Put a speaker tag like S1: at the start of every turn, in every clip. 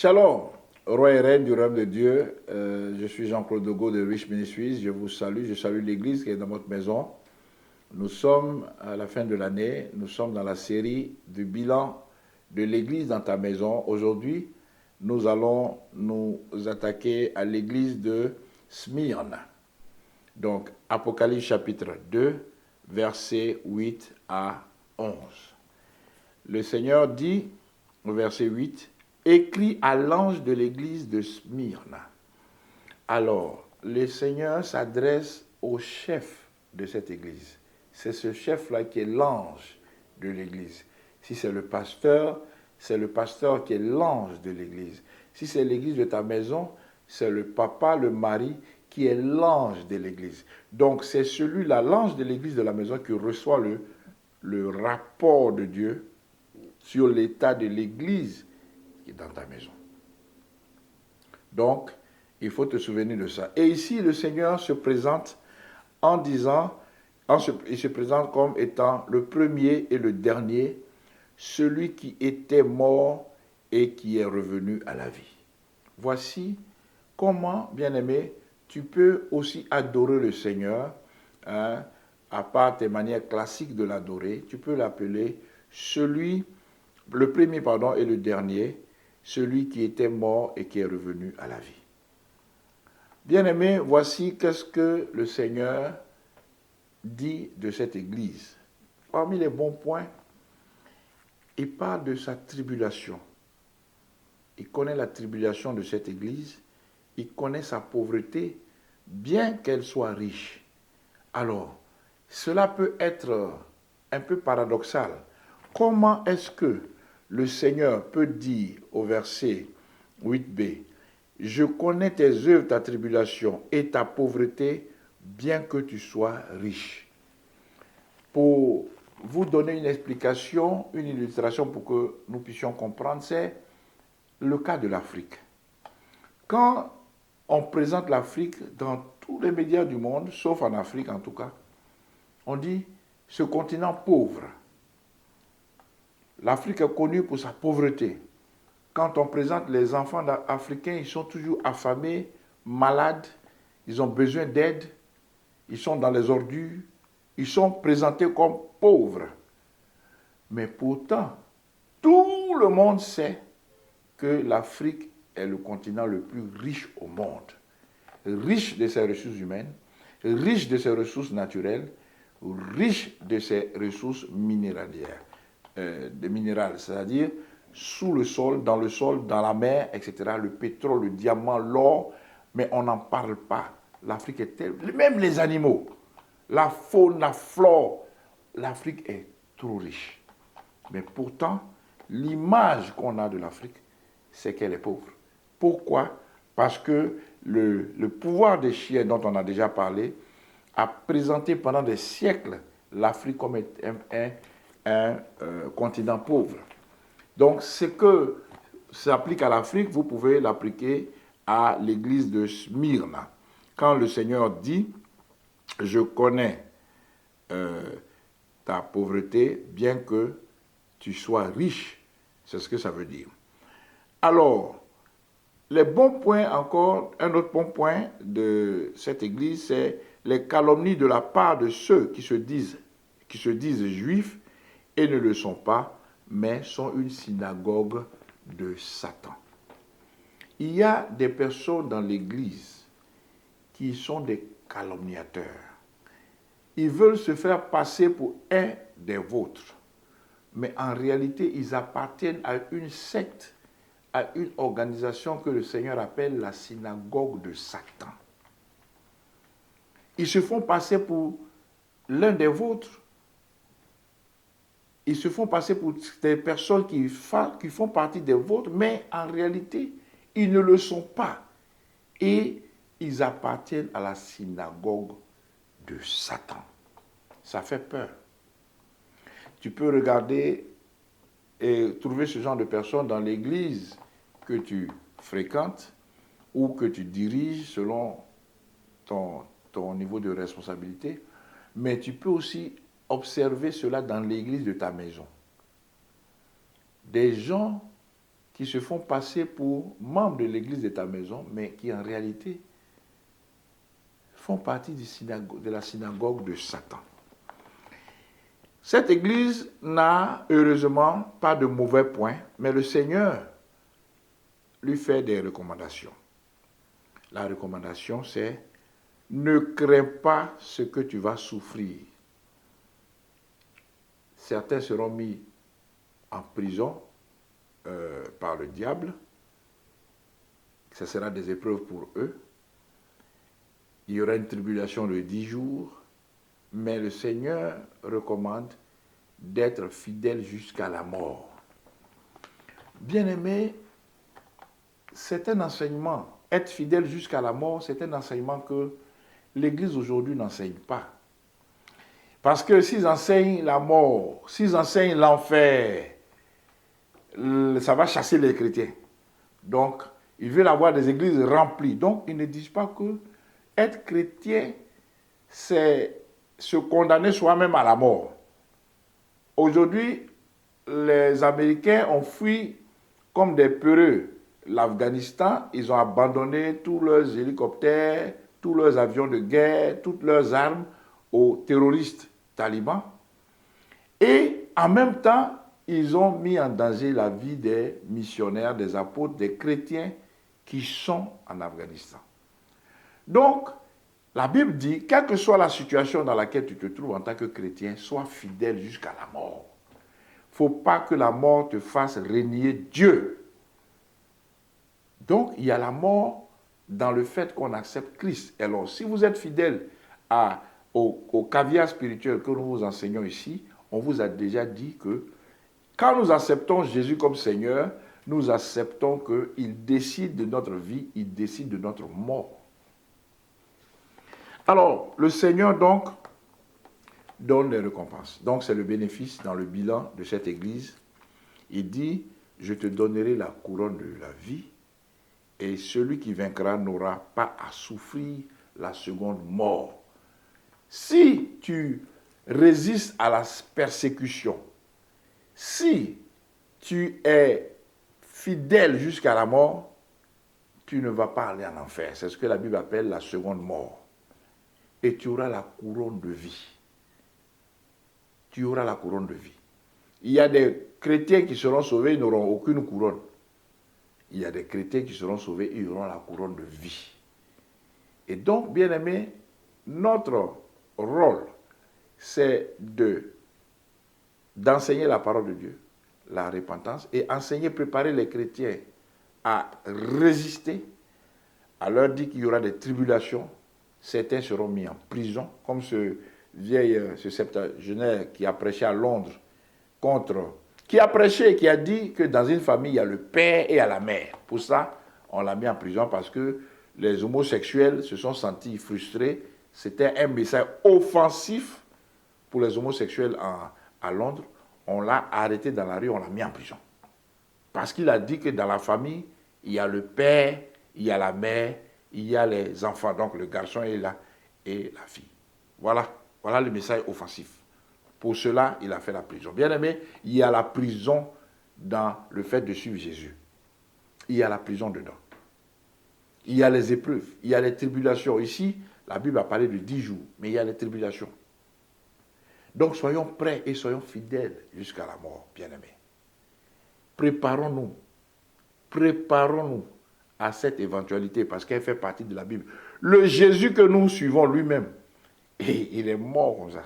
S1: Shalom, roi et reine du royaume de Dieu. Je suis Jean-Claude Dogo de Rich Ministries. Je vous salue. Je salue l'église qui est dans votre maison. Nous sommes à la fin de l'année. Nous sommes dans la série du bilan de l'église dans ta maison. Aujourd'hui, nous allons nous attaquer à l'église de Smyrne. Donc, Apocalypse chapitre 2, versets 8 à 11. Le Seigneur dit, au verset 8, « Écrit à l'ange de l'église de Smyrne. » Alors, le Seigneur s'adresse au chef de cette église. C'est ce chef-là qui est l'ange de l'église. Si c'est le pasteur qui est l'ange de l'église. Si c'est l'église de ta maison, c'est le papa, le mari, qui est l'ange de l'église. Donc, c'est celui-là, l'ange de l'église de la maison, qui reçoit le rapport de Dieu sur l'état de l'église qui est dans ta maison. Donc, il faut te souvenir de ça. Et ici, le Seigneur se présente en disant, il se présente comme étant le premier et le dernier, celui qui était mort et qui est revenu à la vie. Voici comment, bien-aimé, tu peux aussi adorer le Seigneur, à part tes manières classiques de l'adorer. Tu peux l'appeler le premier et le dernier, celui qui était mort et qui est revenu à la vie. Bien-aimé, voici qu'est-ce que le Seigneur dit de cette église. Parmi les bons points, il parle de sa tribulation. Il connaît la tribulation de cette église, il connaît sa pauvreté, bien qu'elle soit riche. Alors, cela peut être un peu paradoxal. Comment est-ce que le Seigneur peut dire au verset 8b, « Je connais tes œuvres, ta tribulation et ta pauvreté, bien que tu sois riche. » Pour vous donner une explication, une illustration pour que nous puissions comprendre, c'est le cas de l'Afrique. Quand on présente l'Afrique dans tous les médias du monde, sauf en Afrique en tout cas, on dit ce continent pauvre. L'Afrique est connue pour sa pauvreté. Quand on présente les enfants africains, ils sont toujours affamés, malades, ils ont besoin d'aide, ils sont dans les ordures, ils sont présentés comme pauvres. Mais pourtant, tout le monde sait que l'Afrique est le continent le plus riche au monde. Riche de ses ressources humaines, riche de ses ressources naturelles, riche de ses ressources minéralières, minérales, c'est-à-dire sous le sol, dans la mer, etc., le pétrole, le diamant, l'or, mais on n'en parle pas. L'Afrique est telle, même les animaux, la faune, la flore, l'Afrique est trop riche. Mais pourtant, l'image qu'on a de l'Afrique, c'est qu'elle est pauvre. Pourquoi? Parce que le pouvoir des chiens dont on a déjà parlé a présenté pendant des siècles l'Afrique comme un continent pauvre. Donc, ce que s'applique à l'Afrique, vous pouvez l'appliquer à l'église de Smyrne. Quand le Seigneur dit, « Je connais ta pauvreté, bien que tu sois riche », c'est ce que ça veut dire. Alors, les bons points encore, un autre bon point de cette église, c'est les calomnies de la part de ceux qui se disent juifs et ne le sont pas, mais sont une synagogue de Satan. Il y a des personnes dans l'église qui sont des calomniateurs. Ils veulent se faire passer pour un des vôtres, mais en réalité, ils appartiennent à une secte, à une organisation que le Seigneur appelle la synagogue de Satan. Ils se font passer pour l'un des vôtres. Ils se font passer pour des personnes qui font partie des vôtres, mais en réalité, ils ne le sont pas. Et ils appartiennent à la synagogue de Satan. Ça fait peur. Tu peux regarder et trouver ce genre de personnes dans l'église que tu fréquentes ou que tu diriges selon ton niveau de responsabilité, mais tu peux aussi observer cela dans l'église de ta maison. Des gens qui se font passer pour membres de l'église de ta maison, mais qui en réalité font partie de la synagogue de Satan. Cette église n'a heureusement pas de mauvais points, mais le Seigneur lui fait des recommandations. La recommandation, c'est ne crains pas ce que tu vas souffrir. Certains seront mis en prison par le diable. Ce sera des épreuves pour eux. Il y aura une tribulation de 10 jours, mais le Seigneur recommande d'être fidèle jusqu'à la mort. Bien-aimés, c'est un enseignement. Être fidèle jusqu'à la mort, c'est un enseignement que l'Église aujourd'hui n'enseigne pas. Parce que s'ils enseignent la mort, s'ils enseignent l'enfer, ça va chasser les chrétiens. Donc, ils veulent avoir des églises remplies. Donc, ils ne disent pas que être chrétien, c'est se condamner soi-même à la mort. Aujourd'hui, les Américains ont fui comme des peureux l'Afghanistan. Ils ont abandonné tous leurs hélicoptères, tous leurs avions de guerre, toutes leurs armes aux terroristes talibans. Et en même temps, ils ont mis en danger la vie des missionnaires, des apôtres, des chrétiens qui sont en Afghanistan. Donc, la Bible dit, quelle que soit la situation dans laquelle tu te trouves en tant que chrétien, sois fidèle jusqu'à la mort. Il ne faut pas que la mort te fasse renier Dieu. Donc, il y a la mort dans le fait qu'on accepte Christ. Alors, si vous êtes fidèle au caviar spirituel que nous vous enseignons ici, on vous a déjà dit que quand nous acceptons Jésus comme Seigneur, nous acceptons qu'il décide de notre vie, il décide de notre mort. Alors, le Seigneur donc donne les récompenses. Donc, c'est le bénéfice dans le bilan de cette église. Il dit, je te donnerai la couronne de la vie et celui qui vaincra n'aura pas à souffrir la seconde mort. Si tu résistes à la persécution, si tu es fidèle jusqu'à la mort, tu ne vas pas aller en enfer. C'est ce que la Bible appelle la seconde mort. Et tu auras la couronne de vie. Tu auras la couronne de vie. Il y a des chrétiens qui seront sauvés, ils n'auront aucune couronne. Il y a des chrétiens qui seront sauvés, ils auront la couronne de vie. Et donc, bien aimé, notre rôle, c'est d'enseigner la parole de Dieu, la repentance, et enseigner, préparer les chrétiens à résister, à leur dire qu'il y aura des tribulations. Certains seront mis en prison, comme ce septuagénaire qui a prêché à Londres qui a dit que dans une famille, il y a le père et il y a la mère. Pour ça, on l'a mis en prison parce que les homosexuels se sont sentis frustrés. C'était un message offensif pour les homosexuels à Londres. On l'a arrêté dans la rue, on l'a mis en prison. Parce qu'il a dit que dans la famille, il y a le père, il y a la mère, il y a les enfants, donc le garçon et la fille. Voilà le message offensif. Pour cela, il a fait la prison. Bien aimé, il y a la prison dans le fait de suivre Jésus. Il y a la prison dedans. Il y a les épreuves, il y a les tribulations. Ici, la Bible a parlé de 10 jours, mais il y a les tribulations. Donc soyons prêts et soyons fidèles jusqu'à la mort, bien aimés. Préparons-nous à cette éventualité parce qu'elle fait partie de la Bible. Le Jésus que nous suivons lui-même, et il est mort comme ça.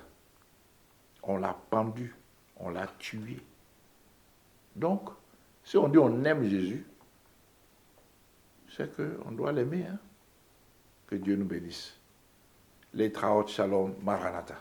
S1: On l'a pendu, on l'a tué. Donc, si on dit on aime Jésus, c'est qu'on doit l'aimer. Hein? Que Dieu nous bénisse. Les Traot Shalom Maranatha.